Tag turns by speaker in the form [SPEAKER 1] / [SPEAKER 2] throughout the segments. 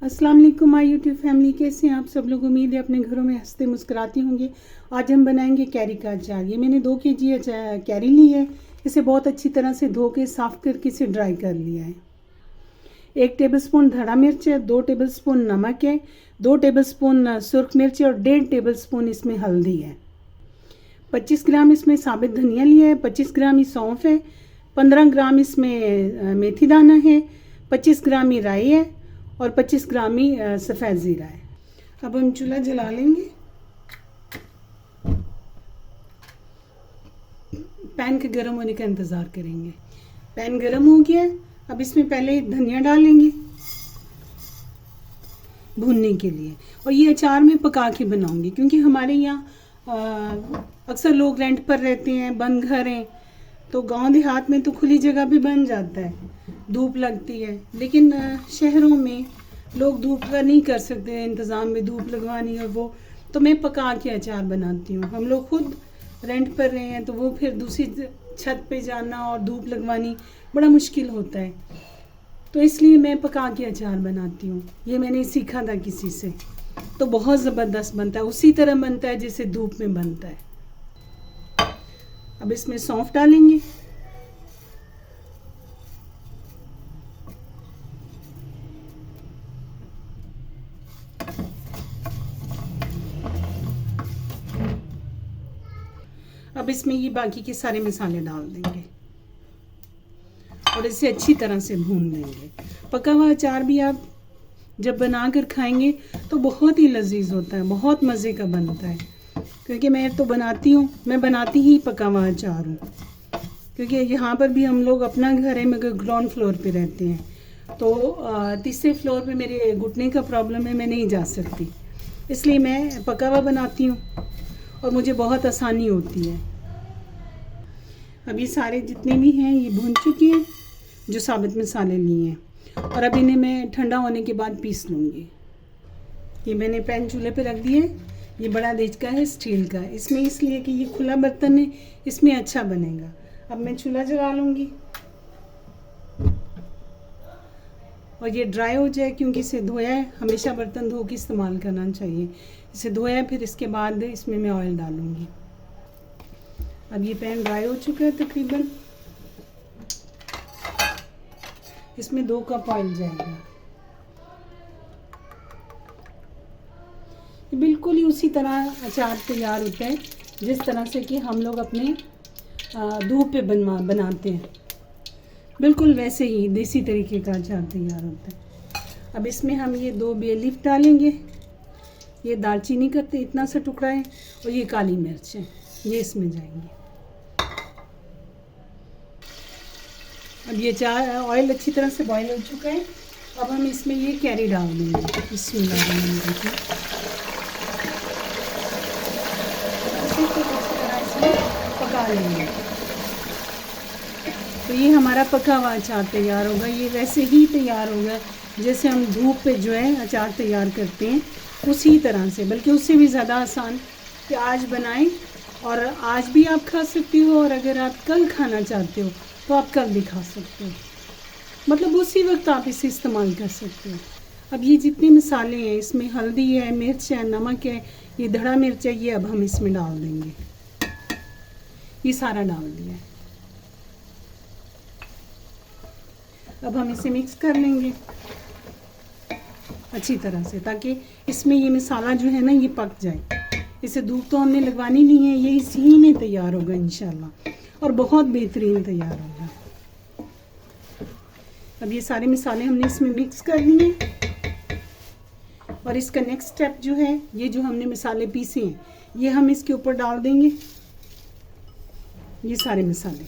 [SPEAKER 1] अस्सलाम वालेकुम my YouTube family, कैसे हैं आप सब लोग। उम्मीद है अपने घरों में हंसते मुस्कुराते होंगे। आज हम बनाएंगे कैरी का अचार। ये मैंने 2 केजी कैरी ली है। इसे बहुत अच्छी तरह से धो के साफ़ करके इसे ड्राई कर लिया है। 1 टेबलस्पून धड़ा मिर्च है, 2 टेबलस्पून नमक है, 2 टेबलस्पून सुर्ख मिर्च है और 1.5 टेबलस्पून इसमें हल्दी है। 25 ग्राम इसमें साबित धनिया लिया है, 25 ग्राम ही सौंफ है, 15 ग्राम इसमें मेथी दाना है, 25 ग्राम ही राई है और 25 ग्राम ही सफ़ेद ज़ीरा है। अब हम चूल्हा जला लेंगे। पैन के गर्म होने का इंतज़ार करेंगे। पैन गर्म हो गया। अब इसमें पहले धनिया डालेंगे भूनने के लिए। और ये अचार मैं पका के बनाऊंगी क्योंकि हमारे यहाँ अक्सर लोग रेंट पर रहते हैं, बंद घर हैं, तो गांव देहात में तो खुली जगह भी बन जाता है, धूप लगती है। लेकिन शहरों में लोग धूप का नहीं कर सकते इंतज़ाम में धूप लगवानी, और वो तो मैं पका के अचार बनाती हूँ। हम लोग खुद रेंट पर रहे हैं तो वो फिर दूसरी छत पे जाना और धूप लगवानी बड़ा मुश्किल होता है, तो इसलिए मैं पका के अचार बनाती हूँ। ये मैंने सीखा था किसी से, तो बहुत ज़बरदस्त बनता है, उसी तरह बनता है जैसे धूप में बनता है। अब इसमें सौंफ डालेंगे, अब इसमें ये बाकी के सारे मसाले डाल देंगे और इसे अच्छी तरह से भून देंगे। पका हुआ अचार भी आप जब बना कर खाएंगे तो बहुत ही लजीज होता है, बहुत मज़े का बनता है। क्योंकि मैं तो बनाती हूँ, मैं बनाती ही पका हुआ अचार हूँ। क्योंकि यहाँ पर भी हम लोग अपना घर है मगर ग्राउंड फ्लोर पे रहते हैं, तो तीसरे फ्लोर पे मेरे घुटने का प्रॉब्लम है, मैं नहीं जा सकती, इसलिए मैं पका हुआ बनाती हूँ और मुझे बहुत आसानी होती है। अब ये सारे जितने भी हैं ये भून चुके हैं, जो साबित मसाले लिए हैं, और अब इन्हें मैं ठंडा होने के बाद पीस लूँगी। ये मैंने पैन चूल्हे पे रख दिए। ये बड़ा देज का है, स्टील का। इसमें इसलिए कि ये खुला बर्तन है, इसमें अच्छा बनेगा। अब मैं चूल्हा जला लूँगी और ये ड्राई हो जाए, क्योंकि इसे धोया है। हमेशा बर्तन धो के इस्तेमाल करना चाहिए। इसे धोया है, फिर इसके बाद इसमें मैं ऑयल डालूँगी। अब ये पैन ड्राई हो चुका है तकरीबन। इसमें 2 कप ऑयल जाएगा। ये बिल्कुल ही उसी तरह अचार तैयार होता है जिस तरह से कि हम लोग अपने धूप पे बनाते हैं, बिल्कुल वैसे ही देसी तरीके का अचार तैयार होता है। अब इसमें हम ये 2 बे लीफ डालेंगे। ये दालचीनी का इतना सा टुकड़ा है और ये काली मिर्च है, ये इसमें जाएंगे। अब ये ऑयल अच्छी तरह से बॉईल हो चुका है। अब हम इसमें ये कैरी डाल देंगे। बिस्मिल्लाहिर्रहमानिर्रहीम। पका लेंगे तो ये हमारा पका हुआ अचार तैयार होगा। ये वैसे ही तैयार होगा जैसे हम धूप पे जो है अचार तैयार करते हैं, उसी तरह से, बल्कि उससे भी ज़्यादा आसान कि आज बनाएं और आज भी आप खा सकते हो, और अगर आप कल खाना चाहते हो तो आप कल भी खा सकते हो। मतलब उसी वक्त आप इसे इस्तेमाल कर सकते हो। अब ये जितने मसाले हैं, इसमें हल्दी है, मिर्च है, नमक है, ये धड़ा मिर्च है, ये अब हम इसमें डाल देंगे। ये सारा डाल दिया है। अब हम इसे मिक्स कर लेंगे अच्छी तरह से, ताकि इसमें ये मसाला जो है ना ये पक जाए। इसे धूप तो हमने लगवानी नहीं है, ये इसी में तैयार होगा इंशाल्लाह, और बहुत बेहतरीन तैयार होगा। अब ये सारे मसाले हमने इसमें मिक्स कर लिए, और इसका नेक्स्ट स्टेप जो है, ये जो हमने मसाले पीसे हैं ये हम इसके ऊपर डाल देंगे, ये सारे मसाले।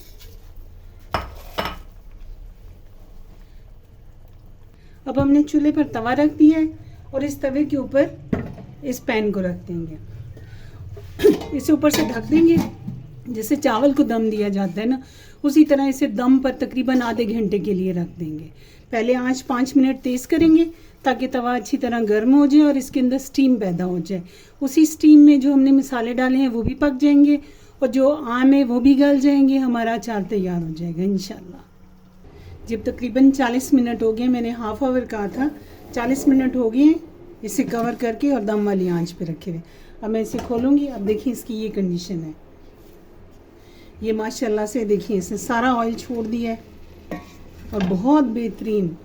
[SPEAKER 1] अब हमने चूल्हे पर तवा रख दिया है और इस तवे के ऊपर इस पैन को रख देंगे। इसे ऊपर से ढक देंगे, जैसे चावल को दम दिया जाता है ना, उसी तरह इसे दम पर तकरीबन आधे घंटे के लिए रख देंगे। पहले आंच 5 मिनट तेज़ करेंगे ताकि तवा अच्छी तरह गर्म हो जाए और इसके अंदर स्टीम पैदा हो जाए। उसी स्टीम में जो हमने मसाले डाले हैं वो भी पक जाएंगे और जो आम है वो भी गल जाएंगे। हमारा अचार तैयार हो जाएगा इंशाल्लाह। जब तकरीबन 40 मिनट हो गए, मैंने हाफ आवर कहा था, 40 मिनट हो गए हैं इसे कवर करके और दम वाली आंच पे रखे हुए। अब मैं इसे खोलूँगी। अब देखिए इसकी ये कंडीशन है। ये माशाल्लाह से देखिए इसने सारा ऑयल छोड़ दिया है और बहुत बेहतरीन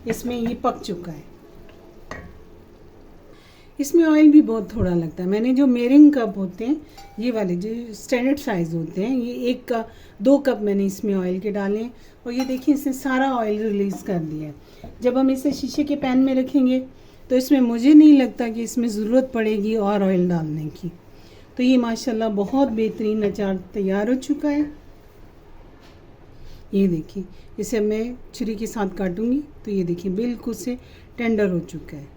[SPEAKER 1] इसमें ये पक चुका है। इसमें ऑयल भी बहुत थोड़ा लगता है। मैंने जो मेरिंग कप होते हैं, ये वाले जो स्टैंडर्ड साइज़ होते हैं, ये 2 कप मैंने इसमें ऑयल के डाले हैं और ये देखिए इसने सारा ऑयल रिलीज़ कर दिया है। जब हम इसे शीशे के पैन में रखेंगे तो इसमें मुझे नहीं लगता कि इसमें ज़रूरत पड़ेगी और ऑयल डालने की। तो ये माशाल्लाह बहुत बेहतरीन अचार तैयार हो चुका है। ये देखिए इसे मैं छुरी के साथ काटूंगी तो ये देखिए बिल्कुल से टेंडर हो चुका है।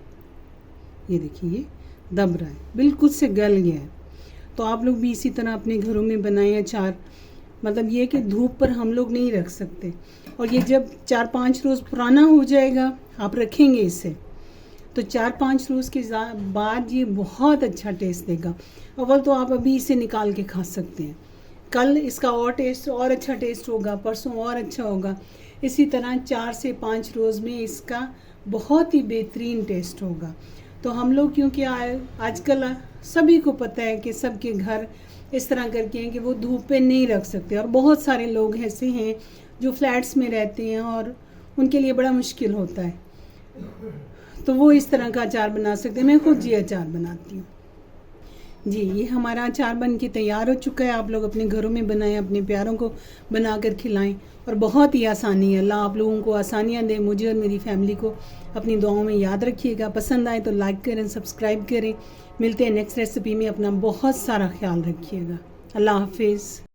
[SPEAKER 1] ये देखिए ये दब रहा है, बिल्कुल से गल गया है। तो आप लोग भी इसी तरह अपने घरों में बनाएं अचार। मतलब ये कि धूप पर हम लोग नहीं रख सकते और ये जब 4-5 रोज़ पुराना हो जाएगा, आप रखेंगे इसे तो 4-5 रोज़ के बाद ये बहुत अच्छा टेस्ट देगा। अव्वल तो आप अभी इसे निकाल के खा सकते हैं, कल इसका और टेस्ट और अच्छा टेस्ट होगा, परसों और अच्छा होगा। इसी तरह 4 से 5 रोज़ में इसका बहुत ही बेहतरीन टेस्ट होगा। तो हम लोग क्योंकि आजकल सभी को पता है कि सबके घर इस तरह करके हैं कि वो धूप पे नहीं रख सकते और बहुत सारे लोग ऐसे हैं जो फ्लैट्स में रहते हैं और उनके लिए बड़ा मुश्किल होता है, तो वो इस तरह का अचार बना सकते हैं। मैं खुद ये अचार बनाती हूँ। जी, ये हमारा अचार बन के तैयार हो चुका है। आप लोग अपने घरों में बनाएं, अपने प्यारों को बना कर खिलाएं और बहुत ही आसानी है। अल्लाह आप लोगों को आसानियाँ दे, मुझे और मेरी फैमिली को अपनी दुआओं में याद रखिएगा। पसंद आए तो लाइक करें, सब्सक्राइब करें। मिलते हैं नेक्स्ट रेसिपी में। अपना बहुत सारा ख्याल रखिएगा। अल्लाह हाफिज़।